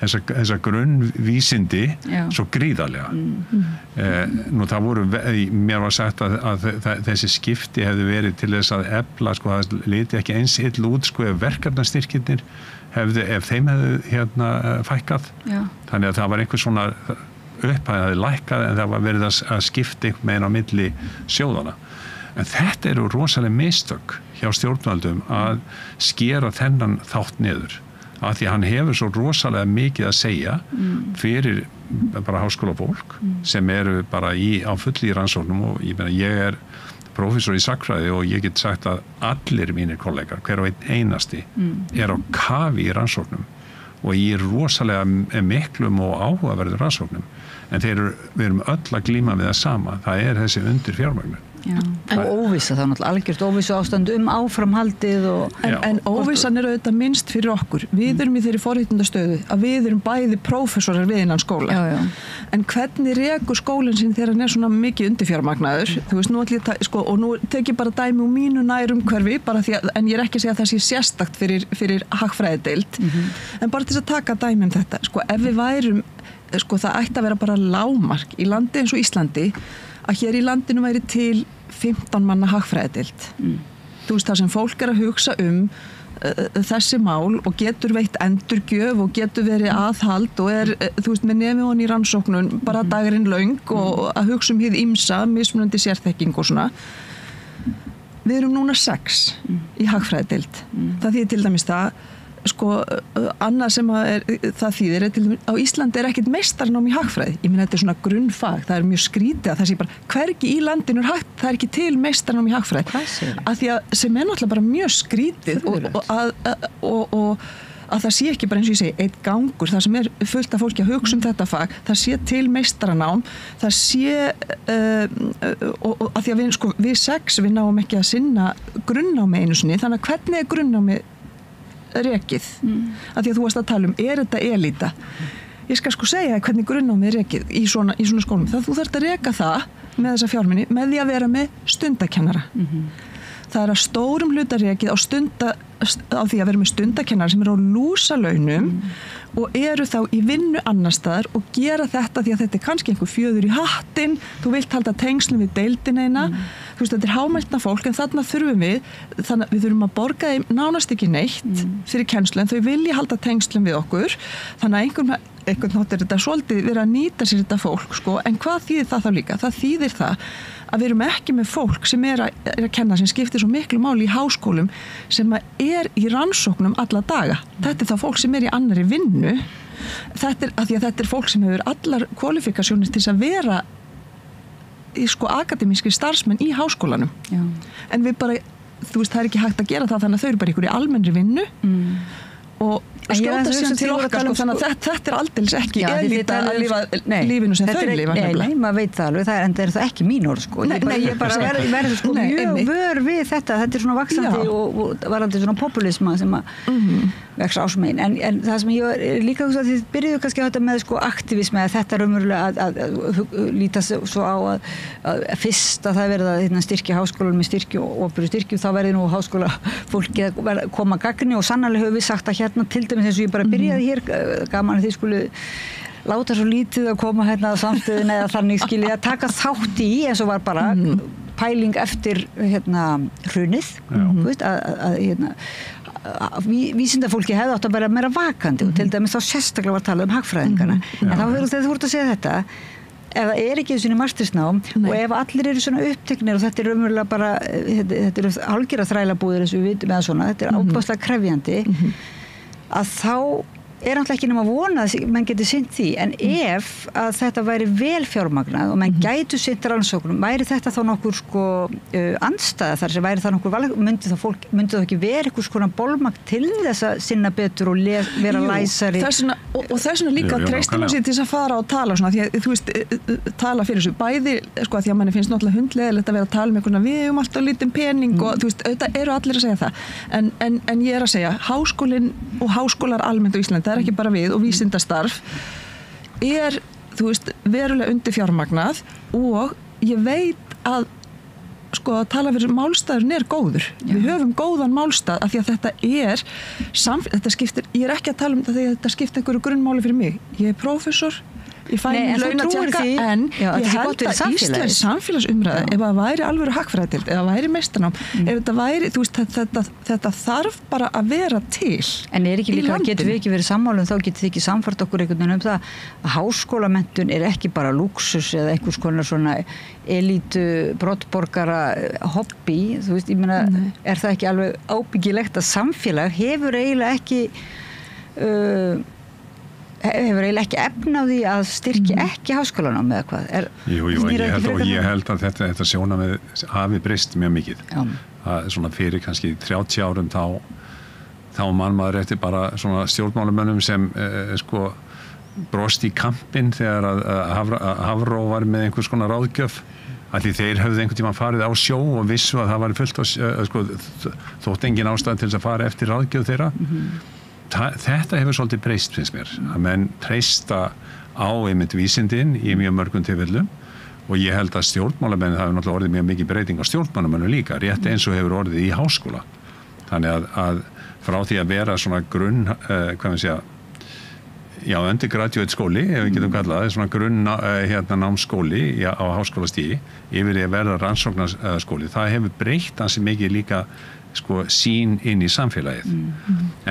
Speaker 2: þessa grunnvísindi svo gríðarlega. Nú það voru, mér var sagt að þessi skipti hefði verið til þess að efla, sko, það liti ekki eins illa út, sko, ef verkefnastyrkirnir ef þeim hefði fækkað. Þannig að það var einhver svona upphæðið lækkað en það var verið að skipta einhvern veginn á milli sjóðana. En þetta eru rosalega mistök hjá stjórnvaldum að skera þennan þátt niður. Af því hann hefur svo rosalega mikið að segja fyrir bara háskólafólk sem eru bara á fullu í rannsóknum og ég er prófessor í sagnfræði og ég get sagt að allir mínir kollegar, hver og einn einasti, á kafi í rannsóknum og í rosalega miklum og áhugaverður rannsóknum. En við erum öll að glíma við það sama. Það þessi undir fjármögnun.
Speaker 1: Og óvissa, það náttúrulega algjört óvissa ástand áframhaldið og...
Speaker 3: En óvissan auðvitað minnst fyrir okkur. Við erum í þeirri forréttindastöðu að við erum bæði prófessorar við innan skóla. En hvernig rekur skólinn sín þegar hann svona mikið undirfjármagnaður? Þú veist, nú ætlum ég sko, og nú tek ég bara dæmi úr mínu nærumhverfi, en ég ekki að segja að það sé sérstakt fyrir hagfræðideild. En bara til að taka dæmi þetta, sko, ef við værum, sko, það ætti að vera bara lágmark í landi eins og Íslandi, að hér í landinu væri til 15 manna hagfræðideild. Þú veist, það sem fólk að hugsa þessi mál og getur veitt endurgjöf og getur verið aðhald og þú veist, með nefið hon í rannsóknun bara dagurinn löng og að hugsa hið ýmsa, mismunandi sérþekking og svona. Við erum núna 6 í hagfræðideild. Það þýðir til dæmis það, sko, annað sem það þýðir á Íslandi ekkert meistarnám í hagfræði. Ég meina, þetta svona grunnfag, það mjög skrítið að það sé bara hvergi í landinu hægt, það ekki til meistarnám í hagfræði.
Speaker 1: Hvað segir?
Speaker 3: Að því að sem náttúrulega bara mjög skrítið og að það sé ekki bara eins og ég segi einn gangur, það sem fullt af fólki að hugsa þetta fag, það sé til meistaranám, það sé og að því að við 6 við náum ekki að sinna grunnnámi einu sinni, þannig að hvernig grunnnámi rekið, að því að þú varst að tala þetta elita. ég skal sko segja hvernig grunnnámið er rekið í svona skólum. Þú þarft að reka það með þessa fjármuni með því að vera með stundakennara. Það er að stórum hluta rekið á því að vera með stundakennara sem eru á lúsalaunum og eru þá í vinnu annar staðar og gera þetta því að þetta er kannski einhver fjöður í hattinn, þú vilt halda tengslum við deildin eina, þú veist, þetta er hámæltna fólk en þarna þurfum þannig að við þurfum að borga þeim nánast ekki neitt fyrir kennslu en þau vilja halda tengslum við okkur, þannig að einhvern nátt er þetta svolítið verið að nýta sér þetta fólk, sko, en hvað þýðir það þá líka? Það þýðir það að við erum ekki með fólk sem er að kenna sem skiptir svo miklu máli í háskólum sem er í rannsóknum alla daga. Þetta er þá fólk sem er í annarri vinnu. Þetta er fólk sem hefur allar kvalifikasjónir til að vera í akademískri starfsmenn í háskólanum. Já. En við bara, þú veist, það er ekki hægt að gera það þannig að þau eru bara ykkur í almennri vinnu og skjóta síðan til okkar þannig að þetta er aldils ekki elita að lifa lífinu sem þau lifa.
Speaker 1: Nei, maður veit það alveg, en það er það ekki mín orð, sko. Ég bara verður sko mjög vör við þetta er svona vaxandi og varandi svona populisma sem að vex ásmegin, en það sem ég líka að þið byrjuðu kannski á þetta með sko aktivismi að þetta raunverulega að líta svo á að fyrst að það verða að styrkja háskólanum með styrkju og opinberu styrkju, þá verði nú háskóla fólki að koma gagni og sannarlega höfum við sagt að hérna til dæmis eins og ég bara byrjaði hér, gaman að þið skulu láta svo lítið að koma hérna að samstöðin eða þannig skilja að taka þátt í eins og var bara pæling eftir hrunið, þú veist, vísindafólki hefði átt að vera meira vakandi og til dæmis þá sérstaklega var talað hagfræðingana en þá þegar þú voru að segja þetta ef það er ekki svona mastersnám og ef allir eru svona uppteknir og þetta er raunverulega bara þetta eru hálfgerða þrælabúðir eins og við vitum eða svona, þetta er ábúðslega krefjandi að þá er náttúrulega ekki nema að vona að menn geti sinnt því, en ef að þetta væri vel fjármagnað og menn gætu sinnt rannsóknum, væri þetta þá nokkur sko andstæða þar sem væri það nokkur myndi þá ekki vera einhvers konar bolmagn til þess að sinna betur og vera læsari.
Speaker 3: Og það er svona líka að treysta maður sér til þess að fara og tala svona, því að þú veist, tala fyrir þessu bæði, sko, því að manni finnst náttúrulega hundlegilegt að vera að tala með einhverjum, við höfum alltaf lítinn pening og þú veist, auðvitað eru allir að segja það, en ég er að segja, háskólinn og háskólar almennt á Íslandi, það er ekki bara við og vísindastarf er, þú veist, verulega undir fjármagnað og ég veit að sko að tala fyrir málstæðurinn er góður. Við höfum góðan málstað af því að þetta skiptir, ég er ekki að tala um þetta þegar þetta skiptir einhverju grunnmáli fyrir mig. Ég er prófessor, ég fæ launatjaka en ég held að íslensk samfélagsumræða ef það væri alvöru hagfræðideild, ef það væri meistaranám, ef þetta væri, þú veist, þetta þarf bara að vera til.
Speaker 1: En er ekki líka, getur við ekki verið sammálum, þá getur þið ekki samfært okkur einhvern veginn það að háskólamenntun er ekki bara lúksus eða einhvers konar svona elítu brottborgara hobby, þú veist, ég meina, er það ekki alveg ábyggilegt að samfélag hefur eiginlega ekki ekki efna á því að styrkja ekki háskólanám eða hvað?
Speaker 2: Ég held að þetta sjónarmið hafi breyst mjög mikið. Svona fyrir kannski 30 árum þá man maður eftir bara svona stjórnmálamönnum sem sko brosti í kampinn þegar að Hafró var með einhvers konar ráðgjöf að því þeir höfðu einhvern tímann farið á sjó og vissu að það var fullt sko, þótt engin ástæð til þess að fara eftir ráðgjöf þeirra. Þetta hefur svolítið breyst, finnst mér, að menn treysta á einmitt vísindin í mjög mörgum tilfellum og ég held að stjórnmálamenn, það hefur náttúrulega orðið mjög mikið breyting á stjórnmálamennum líka, rétt eins og hefur orðið í háskóla. Þannig að frá því að vera svona grunn, hvað maður segja, undergraduate skóli, ef við getum kallað, svona grunn námsskóli á háskólastigi, yfir því að verða rannsóknarskóli, það hefur breytt ansi mikið líka sko sín inn í samfélagið.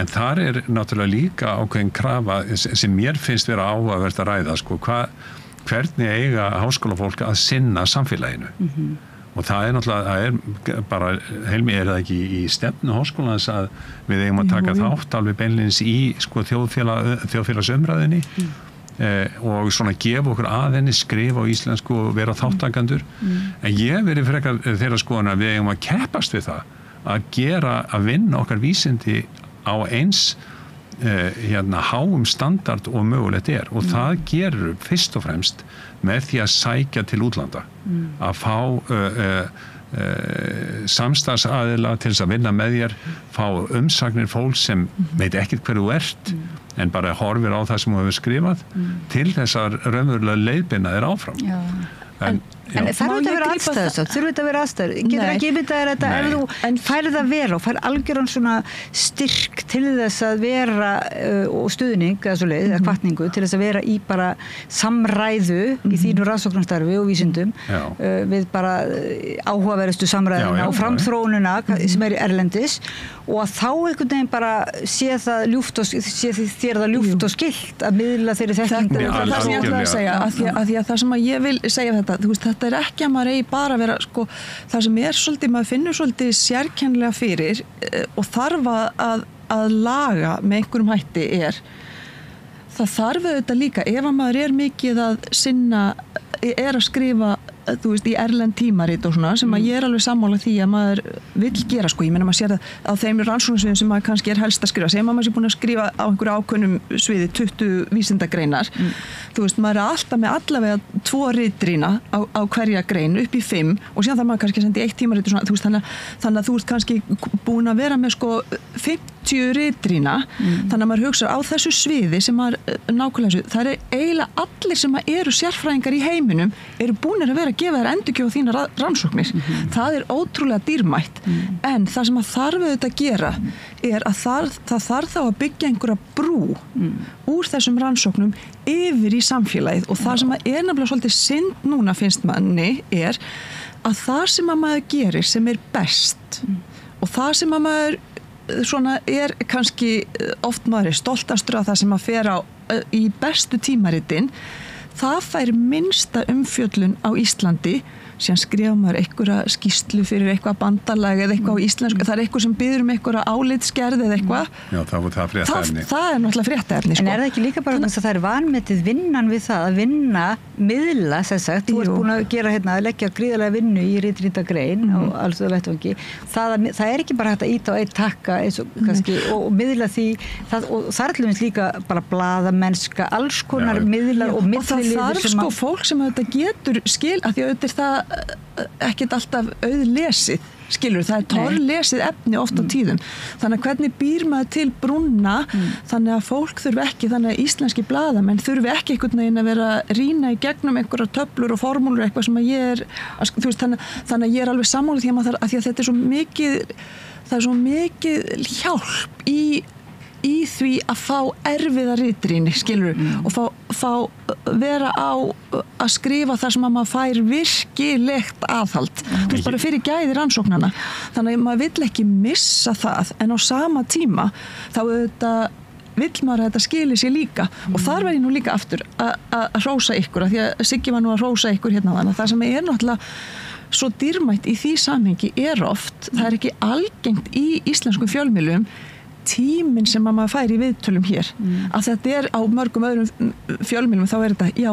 Speaker 2: En þar er náttúrulega líka ákveðin krafa sem mér finnst vera áhugavert að ræða, sko, hvernig eiga háskólafólk að sinna samfélaginu. Og það er náttúrulega, það er bara, er það ekki í stefnu háskólans að við eigum að taka þátt alveg beinlínis í sko þjóðfélagsumræðinni og svona gefa okkur aðeins skrifa á íslensku og vera þáttakandur. En ég verið frekar þeirra skoðan að við eigum að keppast við það að vinna okkar vísindi á eins háum standard og mögulegt er og það gerur fyrst og fremst með því að sækja til útlanda að fá samstarfsaðila til þess að vinna með þér, fá umsagnir fólk sem veit ekkert hver þú ert en bara horfir á það sem þú hefur skrifað til þess að raunverulega leiðbeina þér áfram.
Speaker 1: En þarf þetta að vera aðstæðast? Þurfa þetta að vera aðstæðast? Getur ekki yfirtað þetta ef þú færð að vera og færð algjöran svona styrk til þess að vera og stuðning eða svo leið, eða hvatningu til þess að vera í bara samræðu í þínu rannsóknarstarfi og vísindum við bara áhugaverðustu samræðuna og framþróunina sem erlendis og að þá einhvern veginn bara sé þér það ljúft og skylt að miðla þeirri þekkingu.
Speaker 3: Það sem ég ætlaði að segja að því að það sem að ég vil segja þetta er ekki að maður eigi bara að vera það sem svolítið, maður finnur svolítið sérkennilega fyrir og þarf að laga með einhverjum hætti það þarf auðvitað líka ef að maður mikið að sinna að skrifa í erlend tímarit og svona sem að ég alveg sammála því að maður vill gera ég meina maður sér það á þeim rannsóknarsviðum sem maður kannski helst að skrifa sem maður sé búin að skrifa á einhverju ákveðnum sviði 20 vísindagreinar maður alltaf með allavega 2 ritrýna á hverja grein upp í 5 og síðan það maður kannski sendi 1 tímarit og svona, þannig að þú ert kannski búin að vera með 50 ritrýna þannig að maður hugsa á þessu sviði sem maður nákvæmlega það eiginlega allir sem eru sérfræðingar í heiminum eru búinir að vera að gefa þér endurgjöf á þínar rannsóknir. Það ótrúlega dýrmætt. En það sem að þarf auðvitað að gera að það þarf þá að byggja einhverja brú úr þessum rannsóknum yfir í samfélagið og það sem að nefnilega svolítið synd núna finnst manni að það sem að maður gerir sem best og það sem að maður svona kannski oft maður stoltastur af það sem að fer í bestu tímaritin það fær minnsta umfjöllun á Íslandi síðan skrifa maður einhverja skýrslu fyrir eitthvað bandalag eða eitthvað á íslensku það eitthvað sem biður einhverja álitsgerð eða eitthvað
Speaker 2: það fréttaefni
Speaker 3: það náttúrulega fréttaefni
Speaker 1: En það ekki líka bara þess að það vanmetið vinnan við það að vinna miðla sem sagt, þú ert búin að gera að leggja gríðarlega vinnu í ritrýndagrein á alþjóða vettvangi það ekki bara hægt að íta á einn takka eins og kannski og miðla því og það til dæmis líka bara blaðamennska alls konar miðlar og milliliðir
Speaker 3: og það þarf fólk sem þetta getur skil að því auðvitað það ekkert alltaf auðlesið skilur, það torrlesið efni oft á tíðum þannig að hvernig býr maður til brúnna þannig að fólk þurfi ekki þannig að íslenski blaðamenn þurfi ekki einhvern veginn að vera að rýna í gegnum einhverjar töflur og formúlur eitthvað sem að ég þannig að ég alveg sammála því að þetta svo mikið hjálp í því að fá erfiða ritrýni, skilur og fá vera á að skrifa þar sem að maður fær virkilegt aðhald bara fyrir gæði rannsóknarna þannig að maður vill ekki missa það en á sama tíma þá vill maður að þetta skili sér líka og þar verði nú líka aftur að hrósa ykkur því að Siggi var nú að hrósa ykkur hérna þannig að það sem náttúrulega svo dýrmætt í því samhengi oft það ekki algengt í íslenskum fjölmiðlum tíminn sem maður fær í viðtölum hér að þetta á mörgum öðrum fjölmiðlum þá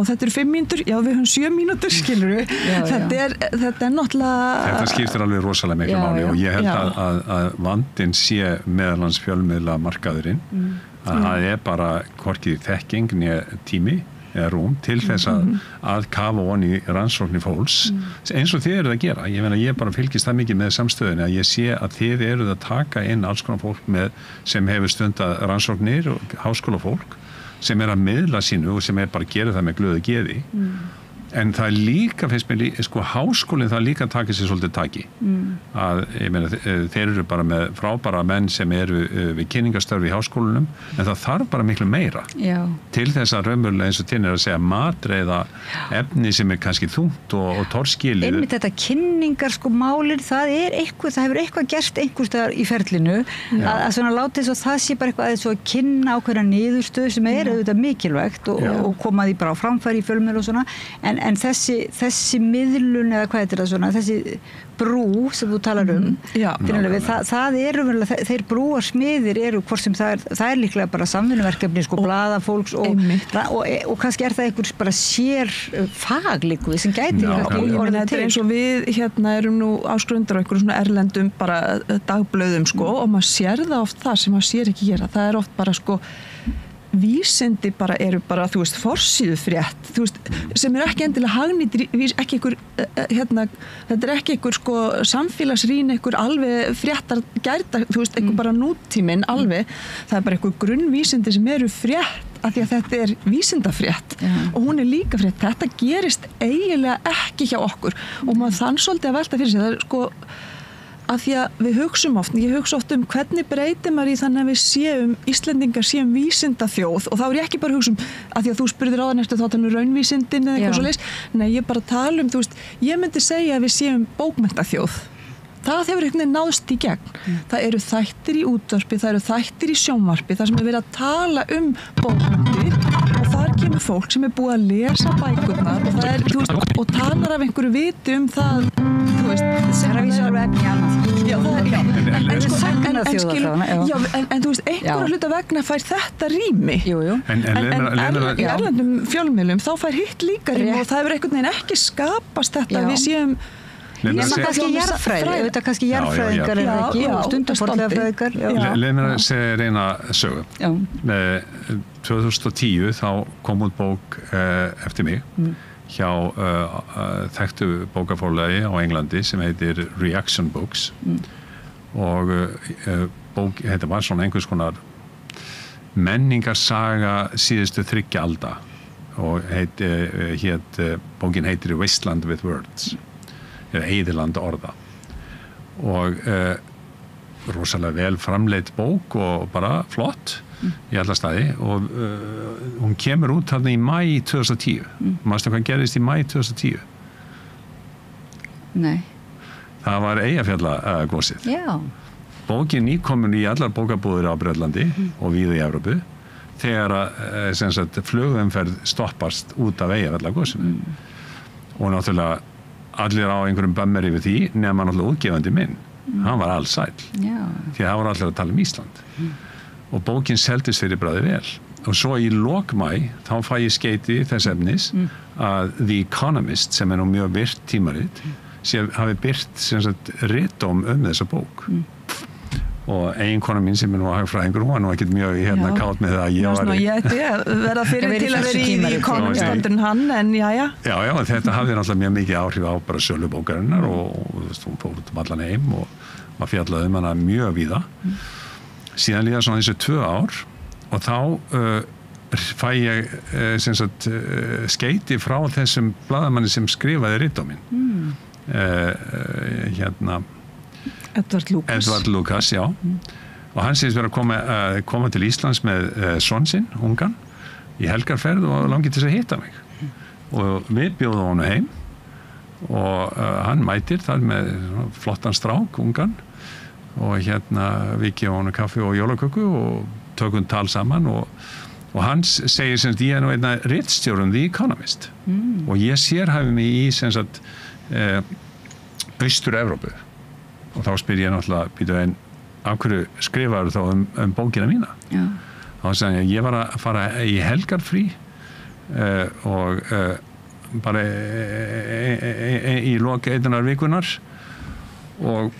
Speaker 3: þetta eru 5 mínútur við höfum 7 mínútur skilur við þetta náttúrulega
Speaker 2: þetta skiptir alveg rosalega miklu máli og ég held að vandinn sé meðalans fjölmiðla markaðurinn að það bara hvorki þekking né tími eða rúm til þess að kafa onni rannsóknir fólks eins og þið eruð að gera ég bara fylgist það mikið með samstöðunni að ég sé að þið eruð að taka inn alls konar fólk sem hefur stundað rannsóknir og háskólafólk sem að miðla sínu og sem bara gera það með glöðu geði en það líka finnst mér háskólinn það líka takir sér svolítið taki að ég meina þeir eru bara með frábæra menn sem eru við kynningarstörfi í háskólanum en það þarf bara miklu meira til þess að raunverulega eins og til að segja matreiða efni sem kannski þungt og torskilið
Speaker 1: einmitt þetta kynningar málin það hefur eitthvað gerst einhvers staðar í ferlinu að svona láta þess að það sé bara eitthvað að kynna ákveðna niðurstöðu sem auðvitað mikilvægt og koma því bara á framfæri í fjölmiðlum og svona en þessi miðlun eða hvað þetta svona, þessi brú sem þú talar það eru þeir brúar smiðir eru hvort sem það líklega bara samvinnuverkefni blaðafólks og kannski það einhvers bara sér faglíku sem gæti
Speaker 3: þetta eins og við erum nú áskrundur á einhverjum svona erlendum bara dagblöðum og maður sér það oft það sem maður sér ekki gera það oft bara vísindi bara eru bara forsíðu frétt sem ekki endilega hagnýtir, ekki einhver þetta ekki einhver sko samfélagsrýn, einhver alveg fréttar gærda, einhver bara nútíminn alveg, það bara einhver grunnvísindi sem eru frétt af því að þetta vísindafrétt og hún líka frétt, þetta gerist eiginlega ekki hjá okkur og maður þann svolítið að velta fyrir sig, það sko að því að við ég hugsa oft hvernig breytir maður í þannig að við Íslendingar séum vísindaþjóð og þá ég ekki bara hugsa að því að þú spurðir áðan eftir þá raunvísindin eða eitthvað svoleiðis, nei ég bara tala ég myndi segja að við séum bókmenntaþjóð. Það hefur einhvern veginn náðst í gegn. Það eru þættir í útvarpi, það eru þættir í sjónvarpi, það sem verið að tala bókmenntir og þar kemur fólk sem búið að lesa bækurnar og það og talar af einhverju viti það,
Speaker 1: sem að vísa alveg efni annað.
Speaker 3: Já, en einhverja hluta vegna fær þetta rými. En í erlendum fjölmiðlum þá fær hitt líka rými og það hefur einhvern veginn ekki skapast þetta við séum
Speaker 1: Þetta kannski jarðfræðingar ekki og stundum fornleifafræðingar.
Speaker 2: Leið mér að reyna sögu. 2010 þá kom út bók eftir mig hjá þekktu bókaforlagi á Englandi sem heitir Reaction Books og þetta var svona einhvers konar menningarsaga síðustu 30 alda og bókin heitir Wasteland with Words. Eða eyðiland orða og rosalega vel framleidd bók og bara flott í alla staði og hún kemur út þarna í maí 2010 Manstu hvað gerðist í maí 2010?
Speaker 1: Nei.
Speaker 2: Það var Eyjafjallagosið. Bókin nýkomin í allar bókabúðir á Bretlandi og víða í Evrópu þegar að flugumferð stoppast út af Eyjafjallagosinu og náttúrulega allir á einhverjum bömmir yfir því nema náttúrulega útgefandi minn hann var alls sæll því að það voru allir að tala Ísland og bókin seldist fyrir bragði vel og svo í lok maí þá fæ ég skeyti þess efnis að The Economist sem nú mjög virt tímarit hafi birt ritdóm þessa bók og eiginkona mín sem nú hagfræðingur hún var nú ekkert mjög kátt með það að
Speaker 3: ég ætti að vera fyrir til að vera í Economist heldur en hann en Já,
Speaker 2: þetta hafði náttúrulega mjög mikið áhrif á bara sölu bókarinnar og hún fór út allan heim og maður fjallaði hana mjög víða síðan líða svona þessu 2 ár og þá fæ ég skeyti frá þessum blaðamanni sem skrifaði ritdóminn Edvard Lucas, já og hann segist vera að koma til Íslands með son sinn, ungan í helgarferð og langið til að hitta mig og við bjóðum honum heim og hann mætir þar með flottan strák, ungan og við gefum honum kaffi og jólaköku og tökum tal saman og hann segir semst ég nú einna ritstjórum The Economist og ég sérhæfi mig í Austur-Evrópu og þá spyr ég náttúrulega af hverju skrifaðu þá bókina mína þá sagði ég var að fara í helgarfrí og bara í lok einnar vikunar og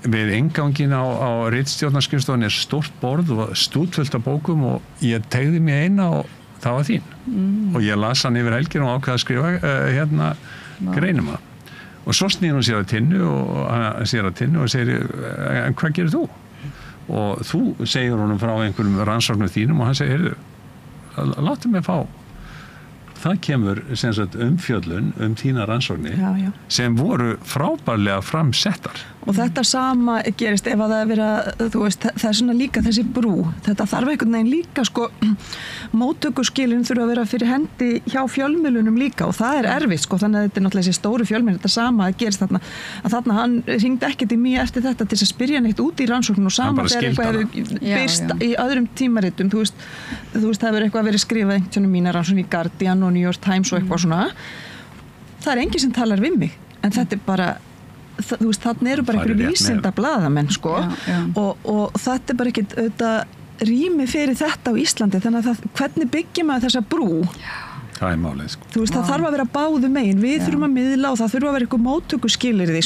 Speaker 2: við inngangin á ritstjórnarskrifstofunni stórt borð og stútfullt af bókum og ég tegði mig eina og það var þín og ég las hann yfir helgin og ákvað að skrifa greinum það og svo snýr hún sér að tinnu og segir en hvað gerir þú? Og þú segir honum frá einhverjum rannsóknum þínum og hann segir láttu mig fá það kemur umfjöllun þína rannsóknir sem voru frábærlega framsettar
Speaker 3: og þetta sama gerist ef að það vera það er svona líka þessi brú þetta þarf einhvern veginn líka móttökuskilin þurfa að vera fyrir hendi hjá fjölmiðlunum líka og það er erfitt þannig að þetta er náttúrulega þessi stóru fjölmiðl þetta sama gerist þarna hann hringdi ekkert í mig eftir þetta til að spyrja neitt út í rannsóknum og sama þegar eitthvað hefur birst í öðrum tímaritum þú veist það hefur eitthvað verið skrifað einhvern mína rannsókn í Guardian og New York Times og eitthvað svona það er enginn sem talar við mig en þetta er bara þannig eru bara einhverju vísinda blaðamenn og þetta er bara ekkert auðvitað rými fyrir þetta á Íslandi þannig að hvernig byggjum maður þessa brú
Speaker 2: það er málið
Speaker 3: það þarf að vera báðu megin við þurfum að miðla og það þurfa að vera eitthvað móttökuskilyrði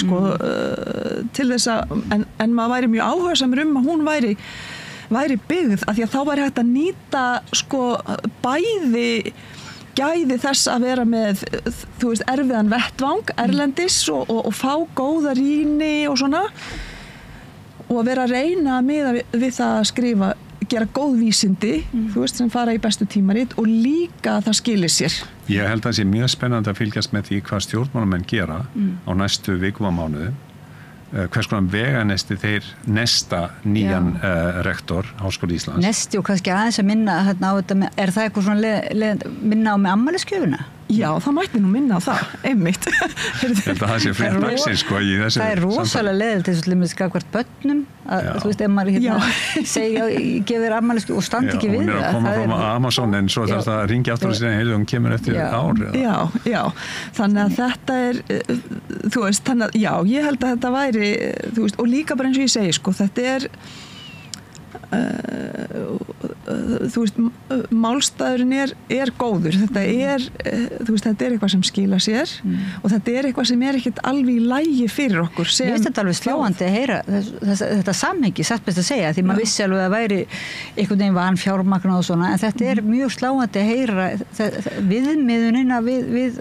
Speaker 3: til þess að en maður væri mjög áhugasamur að hún væri byggð af því að þá væri hægt að nýta bæði gæði þess að vera með, þú veist, erfiðan vettvang, erlendis og fá góða rýni og svona og að vera að reyna að miða við það að skrifa, gera góð vísindi, þú veist, sem fara í bestu tímarit og líka að það skilir sér.
Speaker 2: Ég held að það sé mjög spennandi að fylgjast með því hvað stjórnmálamenn gera á næstu vikum og mánuðum. Hvers konar veganesti þeir nesta nýjan rektor Háskóla Íslands.
Speaker 1: Nesti og kannski aðeins að minna hérna á þetta, er það eitthvað svona minna á með ammælisgjöfuna?
Speaker 3: Já, það mætti nú minna á það, einmitt.
Speaker 2: Það sé frétt dagsins, sko, í þessu.
Speaker 1: Það er rosalega leiðilegt þess að limið skakvart börnum, þú veist, ef maður segja, gefur ammælisgjöf og standi ekki við það.
Speaker 2: Hún er að koma frá Amazon en svo þarf það að ringja aftur og segja, heyrðu, hún kemur eftir ár.
Speaker 3: Já, þannig að þetta er, þú veist, þannig að, já, ég held að þetta væri, þú veist, og líka bara eins og ég segi, sko, þetta er, þú veist, málstæðurinn er góður, þetta er þú veist, þetta er eitthvað sem skila sér og þetta er eitthvað sem er ekkert alveg í lagi fyrir okkur.
Speaker 1: Ég veist þetta alveg sláandi að heyra þetta samhengi, satt best að segja, því maður vissi alveg að væri einhvern veginn van fjármagn og svona, en þetta er mjög sláandi að heyra viðmiðunina við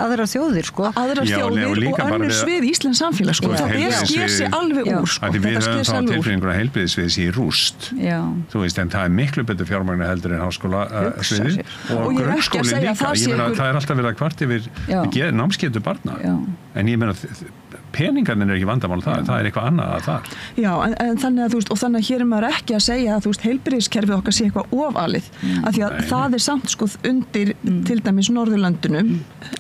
Speaker 1: aðrar þjóðir, sko.
Speaker 3: Aðrar þjóðir og önnur svið Íslands samfélag, sko. Þetta sker sig alveg úr, sko.
Speaker 2: Við höfum þá tilfinningur að heilbrigðissviðs í rúst. Þú veist, en það er miklu betur fjármagn heldur en háskóla sviði og grunnskóli líka, ég meina það er alltaf verið að kvart yfir námskeiðu barna, en ég meina peningarnir er ekki vandamál það er eitthvað annað að það.
Speaker 3: Já, en þannig að þú veist, og þannig að hér maður ekki að segja að þú veist, heilbrigðiskerfið okkar sé eitthvað ofalið, af því að það er samt sko undir til dæmis Norðurlöndunum,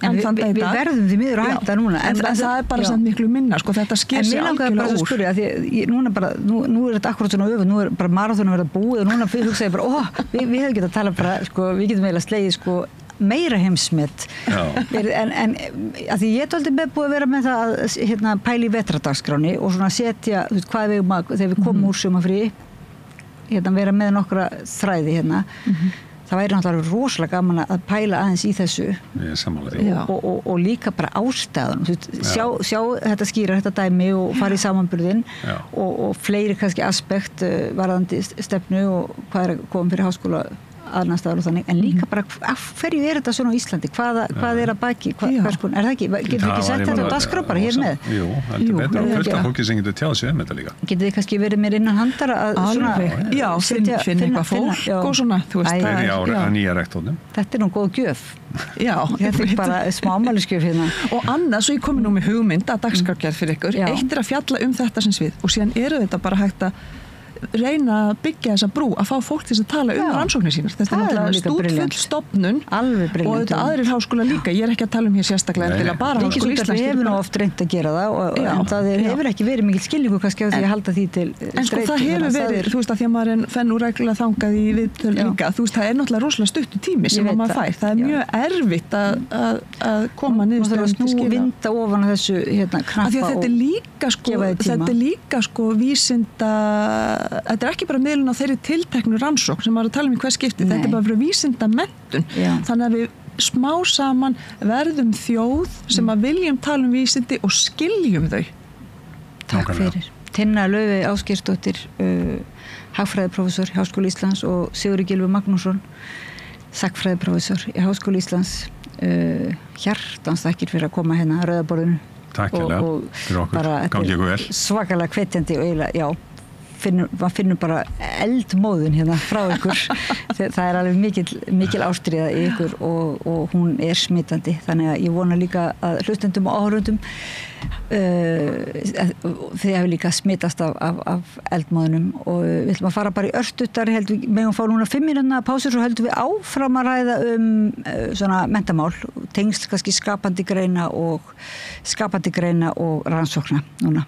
Speaker 1: en við verðum því miður að hætta núna.
Speaker 3: En það er bara samt miklu minna, sko, þetta sker sig algjörlega úr.
Speaker 1: Spyrja, því núna bara, nú er þetta akkurat svona öfugt, nú er bara maraþon að vera búið og núna hugsa ég bara, við hefum getað að tala bara, sko, við getum eiginlega slegið, sko, meira heimsmet en að því ég aldrei með búið að vera með það að hérna, pæla í vetrardagsskráni og svona setja, þú veist, hvað þegar við komum úr sumarfrí hérna, vera með nokkra þræði hérna það væri náttúrulega rosalega gaman að pæla aðeins í þessu og líka bara ástæðan sjá þetta skýra, þetta dæmi og fara í samanburðin og fleiri kannski aspekt varðandi stefnu og hvað er að koma fyrir háskóla aðnæstaðar og þannig, en líka bara af hverju er þetta svona á Íslandi, hvað er að baki er það ekki, getur við ekki sett þetta á dagskrá bara hér með?
Speaker 2: Jú, heldur betur og fullt af fólki sem getur tjáð sig þetta líka.
Speaker 1: Getur þið kannski verið mér innan handar að svona
Speaker 3: finna eitthvað fólk og svona, þú veist
Speaker 2: það er að nýja rektornum.
Speaker 1: Þetta er nú góð gjöf.
Speaker 3: Já,
Speaker 1: þetta er bara smámælisgjöf hérna.
Speaker 3: Og annað, svo ég komi nú með hugmynd að dagskrárgerð fyrir ykkur, eitt er að fjalla þetta sem svið og síðan eru þetta bara hægt að reyna að byggja þessa brú að fá fólk til að tala rannsóknir sínar. Þetta er náttúrulega stútfull stofnun og þetta aðrir háskóla líka. Ég er ekki að tala hér sérstaklega til að bara háskóla Íslands.
Speaker 1: Við hefum oft reynt að gera það en það hefur ekki verið mikil skilningu kannski á því að halda því til
Speaker 3: En sko það hefur verið, þú veist að því að maður fenn úr reglulega þangað í viðtöl líka, þú veist það er náttúrulega rosalega stuttu tími sem maður fær. Það er mjög erfitt að koma niður
Speaker 1: vinda ofan þessu knappa
Speaker 3: þetta er líka vísinda þetta er ekki bara miðlun á þeirri tilteknu rannsókn sem maður er að tala um í hvers skipti, þetta er bara fyrir vísinda menntun, þannig að við smá saman verðum þjóð sem að viljum tala um vísindi og skiljum þau.
Speaker 1: Takk fyrir. Tinna Laufey Ásgeirsdóttir, hagfræðiprófessor í Háskóla Íslands og Sigurður Gylfi Magnússon, sagnfræðiprófessor í Háskóla Íslands, hjartans þakkir fyrir að koma hérna að rauðaborðinu.
Speaker 2: Takk fyrir okkur, gangi ykkur vel.
Speaker 1: Svakalega hvetjandi og eiginlega, maður finnur bara eldmóðun hérna frá ykkur það er alveg mikil ástríða í ykkur og hún er smitandi, þannig að ég vona líka að hlustendum og áhorfendum þið hefur líka smitast af eldmóðunum og við ætlum að fara bara í örstuttar, við megum fá núna 5 mínútna pásur og höldum við áfram að ræða svona menntamál, tengsl kannski skapandi greina og rannsókna núna.